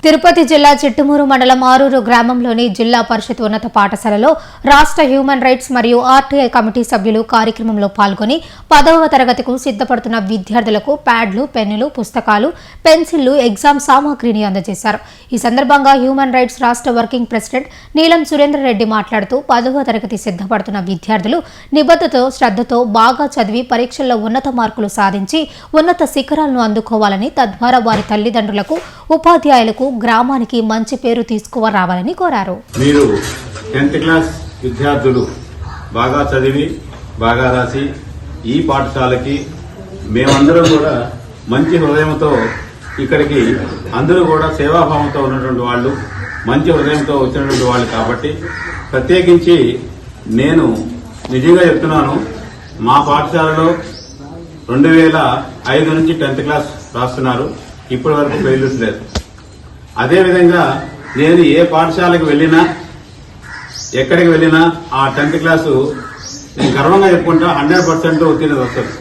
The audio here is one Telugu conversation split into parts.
తిరుపతి జిల్లా చిట్టుమూరు మండలం ఆరూరు గ్రామంలోని జిల్లా పరిషత్ ఉన్నత పాఠశాలలో రాష్ట్ర హ్యూమన్ రైట్స్ మరియు ఆర్టీఐ కమిటీ సభ్యులు కార్యక్రమంలో పాల్గొని 10వ తరగతికి సిద్ధపడుతున్న విద్యార్థులకు ప్యాడ్లు, పెన్నులు, పుస్తకాలు, పెన్సిళ్లు, ఎగ్జామ్ సామాగ్రిని అందజేశారు. ఈ సందర్భంగా హ్యూమన్ రైట్స్ రాష్ట్ర వర్కింగ్ ప్రెసిడెంట్ నీలం సురేందర్ రెడ్డి మాట్లాడుతూ 10వ తరగతి సిద్ధపడుతున్న విద్యార్థులు నిబద్ధతతో, శ్రద్ధతో బాగా చదివి పరీక్షల్లో ఉన్నత మార్కులు సాధించి ఉన్నత శిఖరాలను అందుకోవాలని, తద్వారా వారి తల్లిదండ్రులకు, ఉపాధ్యాయులకు, గ్రామానికి మంచి పేరు తీసుకురావాలని కోరారు. మీరు 10th క్లాస్ విద్యార్థులు బాగా చదివి బాగా రాసి ఈ పాఠశాలకి మేమందరం కూడా మంచి హృదయంతో ఇక్కడికి అందరూ కూడా సేవాభావంతో ఉన్నటువంటి వాళ్ళు, మంచి హృదయంతో వచ్చినటువంటి వాళ్ళు కాబట్టి ప్రత్యేకించి నేను నిజంగా చెప్తున్నాను, మా పాఠశాలలో 2005 నుంచి 10th క్లాస్ రాస్తున్నారు. ఇప్పటి వరకు ఫెయిల్యూర్స్ లేదు. అదేవిధంగా నేను ఏ పాఠశాలకు వెళ్ళినా, ఎక్కడికి వెళ్ళినా ఆ 10th క్లాసు నేను గర్వంగా చెప్పుకుంటా 100% ఉత్తీర్ణత వస్తుంది.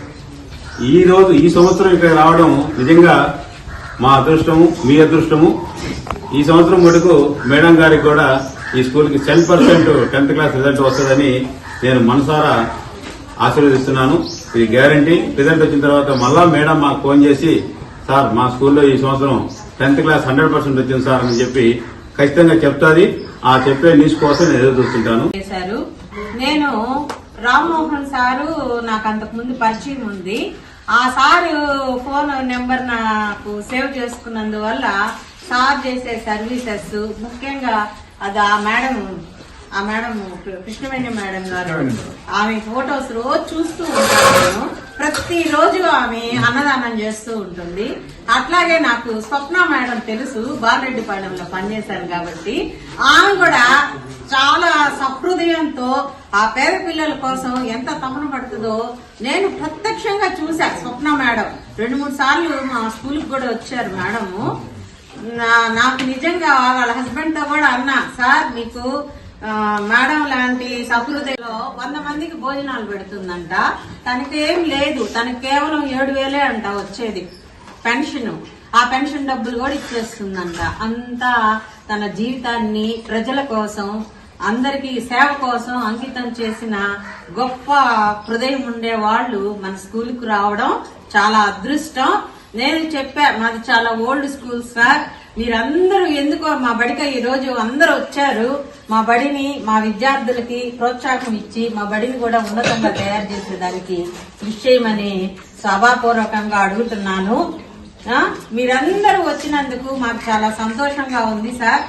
ఈ సంవత్సరం ఇక్కడ రావడం నిజంగా మా అదృష్టము, మీ అదృష్టము. ఈ సంవత్సరం మటుకు మేడం గారికి కూడా ఈ స్కూల్కి 10% 10th క్లాస్ రిజల్ట్ వస్తుందని నేను మనసారా ఆశీర్వదిస్తున్నాను. ఇది గ్యారంటీ. రిజల్ట్ వచ్చిన తర్వాత మళ్ళా మేడం మాకు ఫోన్ చేసి, సార్ మా స్కూల్లో ఈ సంవత్సరం 10th క్లాస్ 100% వచ్చింది సార్ అని చెప్పి ఖచ్చితంగా చెప్తాది. ఆ చెప్పే న్యూస్ కోసం నేను ఎదురు చూస్తుంటాను. నేను రామ్మోహన్ సారు నాకు అంతకు ముందు పరిచయం ఉంది. ఆ సారు ఫోన్ నెంబర్ నాకు సేవ్ చేసుకున్నందువల్ల సార్ చేసే సర్వీసెస్, ముఖ్యంగా అది ఆ మేడం కృష్ణవేణి మేడం గారు, ఆమె ఫోటోస్ రోజు చూస్తూ ఉంటాను. ప్రతిరోజు ఆమె అన్నదానం చేస్తూ ఉంటుంది. అట్లాగే నాకు స్వప్న మేడం తెలుసు, బాలరెడ్డిపాలెంలో పనిచేశాను కాబట్టి ఆమె కూడా చాలా సహృదయంతో ఆ పేద పిల్లల కోసం ఎంత తపన పడుతుందో నేను ప్రత్యక్షంగా చూసా. స్వప్న మేడం 2-3 సార్లు మా స్కూల్కి కూడా వచ్చారు మేడము. నాకు నిజంగా వాళ్ళ హస్బెండ్ తో కూడా అన్నా, సార్ మీకు మేడం లాంటి సహృదయంలో 100 మందికి భోజనాలు పెడుతుందంట. తనకేం లేదు, తనకి కేవలం 7,000 అంట వచ్చేది పెన్షన్. ఆ పెన్షన్ డబ్బులు కూడా ఇచ్చేస్తుందంట. అంతా తన జీవితాన్ని ప్రజల కోసం, అందరికీ సేవ కోసం అంకితం చేసిన గొప్ప హృదయం ఉండే వాళ్ళు మన స్కూల్కి రావడం చాలా అదృష్టం. నేను చెప్పా, మాది చాలా ఓల్డ్ స్కూల్ సార్, మీరందరూ ఎందుకో మా బడికి ఈ రోజు అందరూ వచ్చారు. మా బడిని, మా విద్యార్థులకి ప్రోత్సాహం ఇచ్చి మా బడిని కూడా ఉన్నతంగా తయారు చేసేదానికి కృషి చేయమని సభాపూర్వకంగా అడుగుతున్నాను. మీరందరూ వచ్చినందుకు మాకు చాలా సంతోషంగా ఉంది సార్.